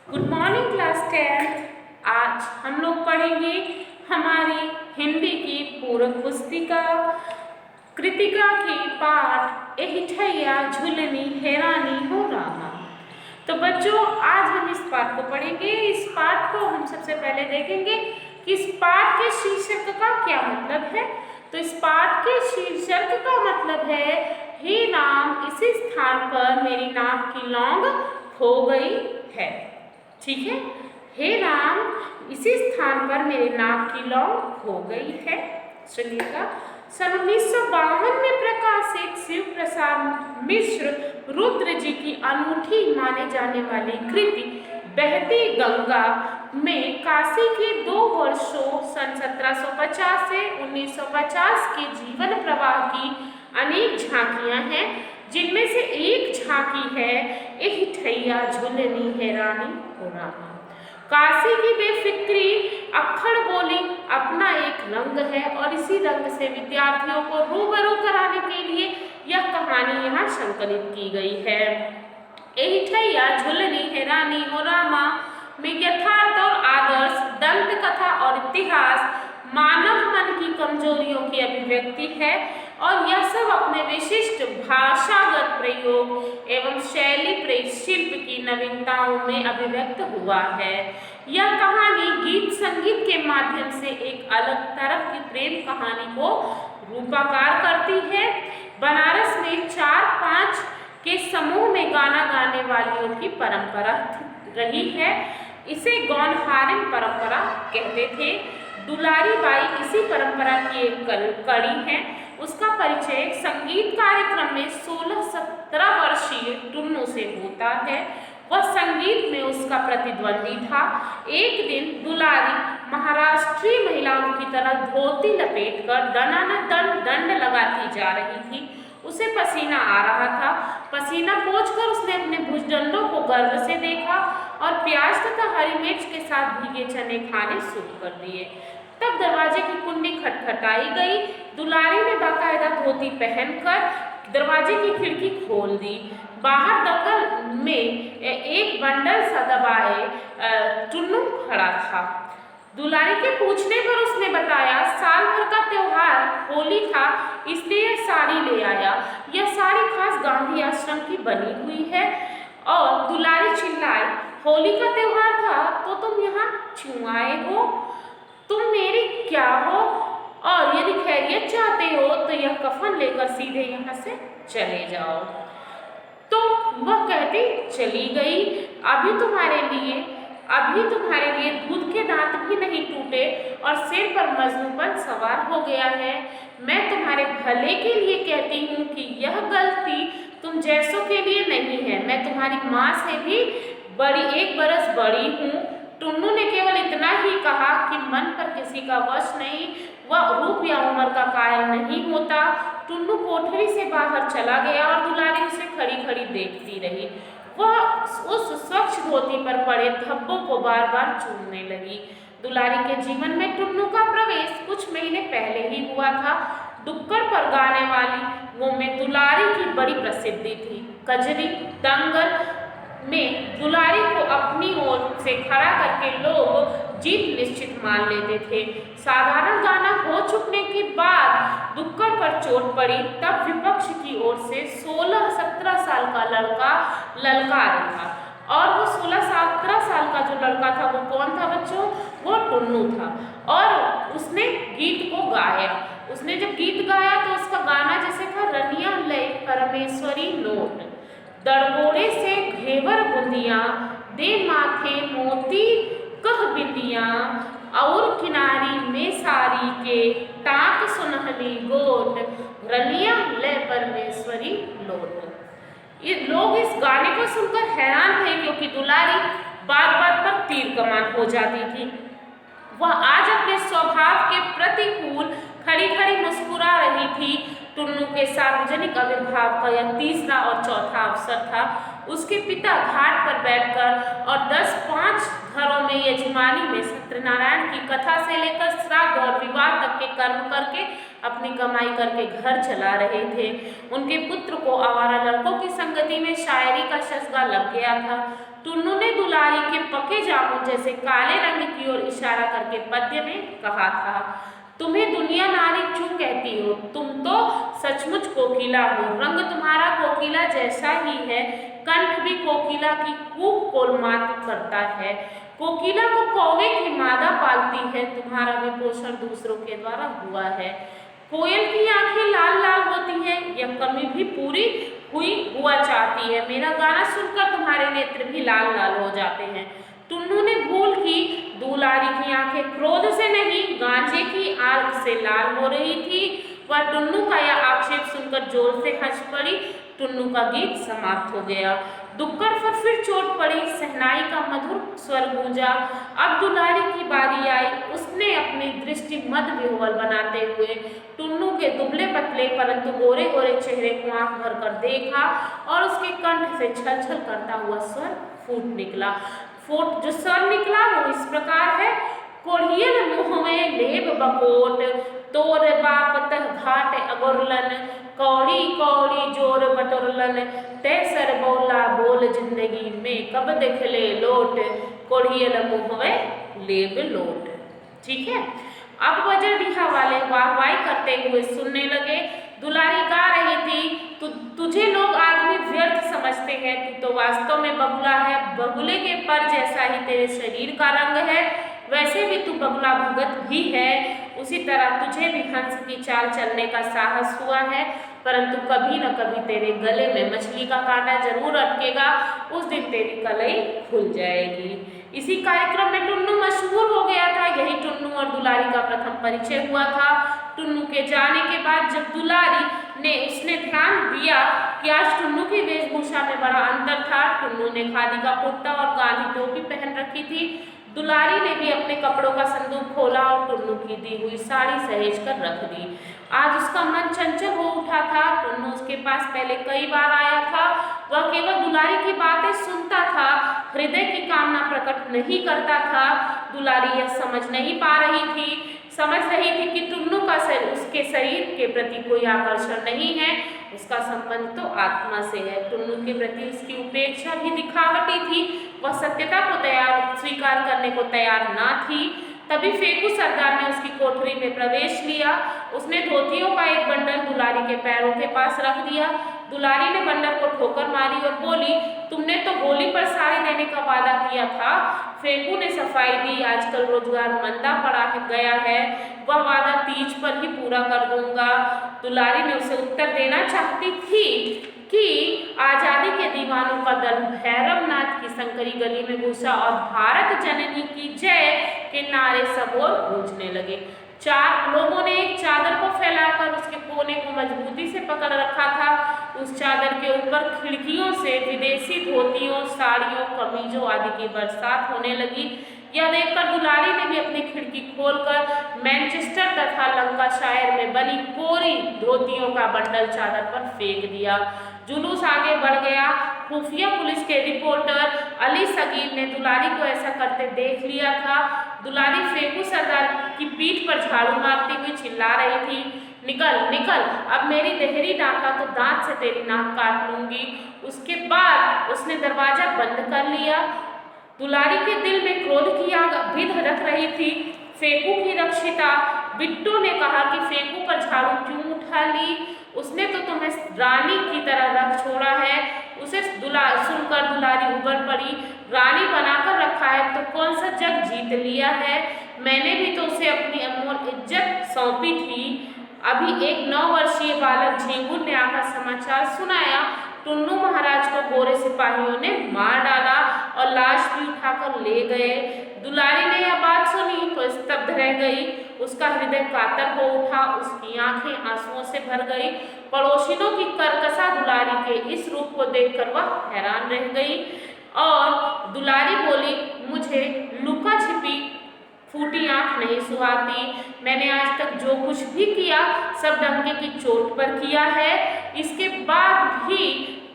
Good morning class 10। आज हम लोग पढ़ेंगे हमारी हिंदी की पूरक पुस्तिका कृतिका की पाठ एहिठैया झुलनी हैरानी हो रहा। तो बच्चों, आज हम इस पाठ को पढ़ेंगे। इस पाठ को हम सबसे पहले देखेंगे कि इस पाठ के शीर्षक का क्या मतलब है। तो इस पाठ के शीर्षक का मतलब है, हे राम, इसी स्थान पर मेरी नाक की लौंग खो गई है। ठीक है, हे राम, इसी स्थान पर मेरे नाक की लौ खो गई है। चलिएगा, सन 1952 में प्रकाशित शिव प्रसाद मिश्र रुद्र जी की अनूठी माने जाने वाली कृति बहती गंगा में काशी के 2 वर्षों सन 1750 से 1950 के जीवन प्रवाह की अनेक झांकियां हैं, जिनमें से एक झांकी है एहिठैया झुलनी हैरानी हो रहा। काशी की बेफिक्री अक्खड़ बोली अपना एक रंग है और इसी रंग से विद्यार्थियों को रूबरू कराने के लिए यह कहानी यहाँ संकलित की गई है। एहिठैया झुलनी हैरानी हो रामा में यथार्थ और आदर्श, दंत कथा और इतिहास मानव मन की कमजोरियों की अभिव्यक्ति है और यह सब अपने विशिष्ट भाषागत प्रयोग एवं शैली शिल्प की नवीनताओं में अभिव्यक्त हुआ है। यह कहानी गीत संगीत के माध्यम से एक अलग तरह की प्रेम कहानी को रूपाकार करती है। बनारस में 4-5 के समूह में गाना गाने वालियों की परंपरा रही है। इसे गौनहारिन परंपरा कहते थे। दुलारी बाई इसी परंपरा की एक कड़ी है। उसका परिचय संगीत कार्यक्रम में 16-17 वर्षीय टुन्नू से होता है। वह संगीत में उसका प्रतिद्वंदी था। एक दिन दुलारी महाराष्ट्रीय महिलाओं की तरह धोती लपेटकर दनादन दंड लगाती जा रही थी। उसे पसीना आ रहा था। पसीना पोंछकर उसने अपने भुजदंडों को गर्व से देखा और प्याज तथा हरी मिर्च के साथ भीगे चने खाने शुरू कर दिए। तब दरवाजे की कुंडी खटखटाई गई। दुलारी ने बाकायदा धोती पहनकर दरवाजे की खिड़की खोल दी। बाहर दंगल में एक बंडल सा दबाए टुन्नू खड़ा था। दुलारी के पूछने पर उसने बताया, साल भर का त्योहार होली था, इसलिए यह साड़ी ले आया। यह साड़ी खास गांधी आश्रम की बनी हुई है। और दुलारी चिल्लाई, होली का त्योहार था तो तुम यहाँ क्यों आए हो? तुम मेरी क्या हो? और यदि खैरियत चाहते हो तो यह कफन लेकर सीधे यहाँ से चले जाओ। तो वह कहती चली गई, अभी तुम्हारे लिए दूध के दांत भी नहीं टूटे और सिर पर मजनूपन सवार हो गया है। मैं तुम्हारे भले के लिए कहती हूँ कि यह गलती तुम जैसों के लिए नहीं है। मैं तुम्हारी माँ से भी 1 बरस बड़ी हूँ। टुन्नू ने केवल इतना ही कहा कि मन पर किसी का वश नहीं, वह रूप या उम्र का कायल नहीं होता। टुन्नू कोठरी से बाहर चला गया और दुलारी उसे खड़ी खड़ी देखती रही। वह उस स्वच्छ धोती पर पड़े धब्बों को बार बार चूमने लगी। दुलारी के जीवन में टुन्नू का प्रवेश कुछ महीने पहले ही हुआ था। डुक्कर पर गाने वाली वो में दुलारी की बड़ी प्रसिद्धि थी। कजरी दंगल में दुलारी को अपनी ओर से खड़ा करके लोग जीत निश्चित मान लेते थे। साधारण गाना हो चुकने के बाद डुक्कर पर चोट पड़ी, तब विपक्ष की ओर से 16-17 साल का लड़का ललकार उठा और वो 16-17 साल का जो लड़का था वो कौन था बच्चों? वो टुन्नू था। और उसने गीत को गाया। उसने जब गीत गाया तो उसका गाना जैसे था, रनिया लय परमेश्वरी नोट, दड़बोड़े से घेवर बुंदिया, दे माथे मोती कह बिंदिया, और किनारी में सारी के टाक सुनहली गोट, रनिया लय परमेश्वरी लोट। ये लोग इस गाने को सुनकर हैरान थे, क्योंकि दुलारी बात बात पर तीर कमान हो जाती थी। वह आज अपने स्वभाव के प्रतिकूल खड़ी खड़ी मुस्कुरा रही थी। टुन्नू के सार्वजनिक आविर्भाव का यह तीसरा और चौथा अवसर था। उसके पिता घाट पर बैठकर और 10-5 घरों में यजमानी में सत्यनारायण की कथा से लेकर श्राद्ध और विवाह तक के कर्म करके अपनी कमाई करके घर चला रहे थे। उनके पुत्र को आवारा लड़कों की संगति में शायरी का शस्गा लग गया था। टुन्नू ने दुलारी के पके जामुन जैसे काले रंग की ओर इशारा करके पद्य में कहा था। तुम्हें दुनिया नारी क्यों कहती हो, तुम तो सचमुच कोकिला हो। रंग तुम्हारा कोकिला जैसा ही है, कंठ भी कोकिला की कूक को मात करता है। कोकिला को कौवे की मादा पालती है, तुम्हारा भी पोषण दूसरों के द्वारा हुआ है। कोयल की आंखें लाल लाल होती हैं, यह कमी भी पूरी हुआ चाहती है। मेरा गाना सुनकर तुम्हारे नेत्र भी लाल लाल हो जाते हैं। टुन्नू ने भूल की, दुलारी की आंखें क्रोध से नहीं गांजे की आग से लाल हो रही थी। वह टुन्नू का यह आक्षेप सुनकर जोर से हंस पड़ी। टुन्नू का गीत समाप्त हो गया। दुक्कड़ पर फिर चोट पड़ी, सहनाई का मधुर स्वर गूंजा। अब दुलारी की बारी आई। उसने अपनी दृष्टि मद विह्वल बनाते हुए टुन्नू के दुबले पतले परंतु गोरे गोरे चेहरे को आंख भर कर देखा और उसके कंठ से छल छल करता हुआ स्वर फूट निकला। जो स्वर निकला वो इस प्रकार है। कोढ़ियल मुँह में लेब बकोट, तोर बाप तह घाट अगोरलन, कौड़ी कौड़ी जोर बटोरलन, तैसर बोला बोल जिंदगी में कब देखले लोट, कोढ़ियल मुँह में लेब लोट। ठीक है, अब वज्रडीहा वाले वाहवाही करते हुए सुनने लगे। दुलारी गा रही थी, तुझे लोग आदमी व्यर्थ समझते हैं, तू तो वास्तव में बगुला है। बगुले के पर जैसा ही तेरे शरीर का रंग है, वैसे भी तू बगुला भगत भी है। उसी तरह तुझे भी हंस की चाल चलने का साहस हुआ है, परंतु कभी न कभी तेरे गले में मछली का कांटा जरूर अटकेगा। उस दिन तेरी कलई खुल जाएगी। इसी कार्यक्रम में टुन्नू मशहूर हो गया था। यही टुन्नू और दुलारी का प्रथम परिचय हुआ था। टुन्नू के जाने के बाद जब दुलारी ने उसने ध्यान दिया कि आज टुन्नू की वेशभूषा में बड़ा अंतर था। टुन्नू ने खादी का कुर्ता और गांधी टोपी पहन रखी थी। दुलारी ने भी अपने कपड़ों का संदूक खोला और टुन्नू की दी हुई साड़ी सहेज कर रख दी। आज उसका मन चंचल हो उठा था। टुन्नू उसके पास पहले कई बार आया था। वह केवल दुलारी की बातें सुनता था, हृदय की कामना प्रकट नहीं करता था। दुलारी यह समझ नहीं पा रही थी, समझ रही थी कि टुन्नू का उसके शरीर के प्रति कोई आकर्षण नहीं है, उसका संबंध तो आत्मा से है। टुन्नू के प्रति उसकी उपेक्षा भी दिखावटी थी। वह सत्यता को स्वीकार करने को तैयार ना थी। तभी फेकू सरदार ने उसकी कोठरी में प्रवेश लिया। उसने धोतियों का एक बंडल दुलारी के पैरों के पास रख दिया। दुलारी ने बंडल को ठोकर मारी और बोली, तुमने तो होली पर साड़ी देने का वादा किया था। फेकू ने सफाई दी, आजकल रोजगार मंदा पड़ा गया है, वह वादा तीज पर ही पूरा कर दूंगा। दुलारी ने उसे उत्तर देना चाहती थी कि आजादी के दीवानों का दल भैरवनाथ की संकरी गली में घुसा और भारत जननी की जय के नारे सब ओर गूंजने लगे। चार लोगों ने एक चादर को फैलाकर उसके कोने को मजबूती से पकड़ रखा था। उस चादर के ऊपर खिड़कियों से विदेशी धोतियों, साड़ियों, कमीजों आदि की बरसात होने लगी। यह देखकर दुलारी ने भी अपनी खिड़की खोलकर मैनचेस्टर तथा लंकाशायर में बनी कोरी धोतियों का बंडल चादर पर फेंक दिया। जुलूस आगे बढ़ गया। खुफिया पुलिस के रिपोर्टर अली सगीर ने दुलारी को ऐसा करते देख लिया था। दुलारी फेकू सरदार की पीठ पर झाड़ू मारती हुई चिल्ला रही थी, निकल निकल, अब मेरी देहरी डाका तो दांत से तेरी नाक काट लूंगी। उसके बाद उसने दरवाजा बंद कर लिया। दुलारी के दिल में क्रोध की आग अभी धड़क रही थी। फेकू की रक्षिता बिट्टू ने कहा कि फेकू पर झाड़ू क्यों उठा ली, उसने तो तुम्हें रानी की तरह रख छोड़ा है। उसे सुनकर दुलारी उबर पड़ी, रानी बनाकर रखा है तो कौन सा जग जीत लिया है, मैंने भी तो उसे अपनी अनमोल इज्जत सौंपी थी। अभी एक 9 वर्षीय बालक झिंगुर ने आकर समाचार सुनाया, टुन्नू महाराज को गोरे सिपाहियों ने मार डाला और लाश भी उठाकर ले गए। दुलारी ने यह बात सुनी तो स्तब्ध रह गई। उसका हृदय कातर हो उठा, उसकी आंखें आंसुओं से भर गई। पड़ोसिनों की करकसा दुलारी के इस रूप को देखकर वह हैरान रह गई और दुलारी बोली, मुझे लुका छिपी फूटी आंख नहीं सुहाती। मैंने आज तक जो कुछ भी किया सब डंके की चोट पर किया है। इसके बाद भी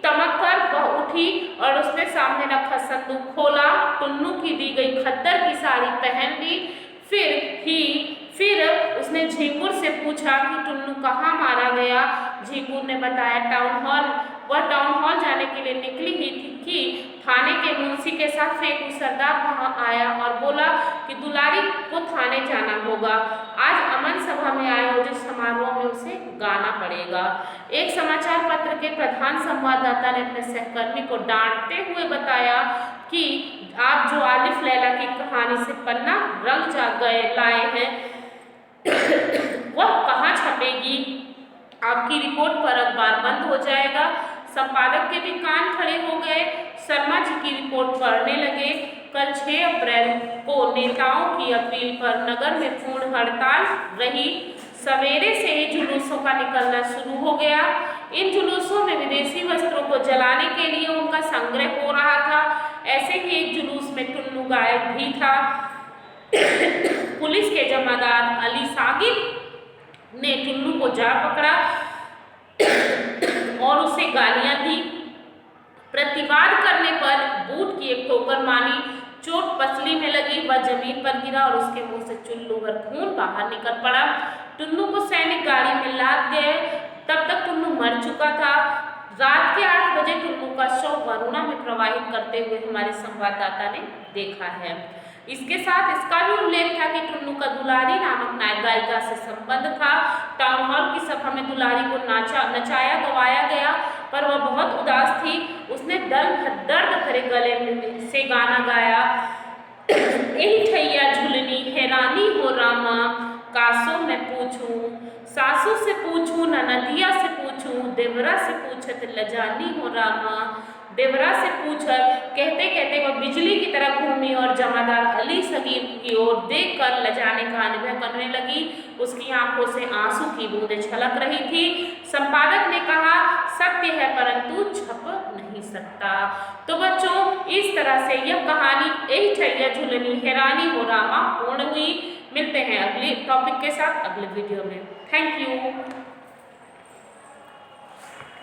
तमक कर वह उठी और उसने सामने रखा संदूक खोला, टुन्नू की दी गई खद्दर की साड़ी पहन ली। फिर उसने झिंगुर से पूछा कि टुन्नू कहाँ मारा गया। झिंगुर ने बताया, टाउन हॉल वह टाउन हॉल जाने के लिए निकली ही थी कि थाने के मुंशी के साथ फेकू सरदार वहां आया और बोला कि दुलारी को थाने जाना होगा, आज अमन सभा में आयोजित समारोह में उसे गाना पड़ेगा। एक समाचार पत्र के प्रधान संवाददाता ने अपने सहकर्मी को डांटते हुए बताया कि आप जो आलिफ लैला की कहानी से पन्ना रंग लाए हैं वह कहाँ छपेगी, आपकी रिपोर्ट पर अखबार बंद हो जाएगा। संपादक के भी कान खड़े हो गए। शर्मा जी की रिपोर्ट पढ़ने लगे। कल 6 अप्रैल को नेताओं की अपील पर नगर में पूर्ण हड़ताल रही। सवेरे से ही जुलूसों का निकलना शुरू हो गया। इन जुलूसों में विदेशी वस्त्रों को जलाने के लिए उनका संग्रह हो रहा था। ऐसे ही एक जुलूस में टुन्नू गायक भी था। पुलिस के जमादार अली सागिब ने टुन्नू को जा पकड़ा और उसे गालियां दी। प्रतिवाद करने पर बूट की एक ठोकर मानी, चोट पसली में लगी, वह जमीन पर गिरा और उसके मुंह से चुल्लू भर खून बाहर निकल पड़ा। टुन्नू को सैनिक गाड़ी में लाद गए। तब तक टुन्नू मर चुका था। रात के 8 बजे टुन्नू का शव वरुणा में प्रवाहित करते हुए हमारे संवाददाता ने देखा है। इसके साथ इसका भी उल्लेख था कि टुन्नू का दुलारी नामक नायक गायिका से संबंध था। टाउन हॉल की सभा में दुलारी को नचाया गवाया गया, पर वह बहुत उदास थी। उसने दर्द भरे गले में से गाना गाया, एही ठैया झुलनी हैरानी हो रामा, कासो मैं पूछूं, सासू से पूछूं, ननदिया से पूछूं, देवरा से पूछत लजानी हो रामा। देवरा से पूछत कहते कहते वह बिजली की तरह घूमी और जमादार अली सगीर की ओर देखकर लजाने का अनुभव करने लगी। उसकी आंखों से आंसू की बूंदें छलक रही थी। संपादक ने कहा, सत्य है परंतु छप नहीं सकता। तो बच्चों, इस तरह से यह कहानी एही ठैया झुलनी हैरानी हो रामा पूर्ण हुई। मिलते हैं अगले टॉपिक के साथ अगले वीडियो में। Thank you.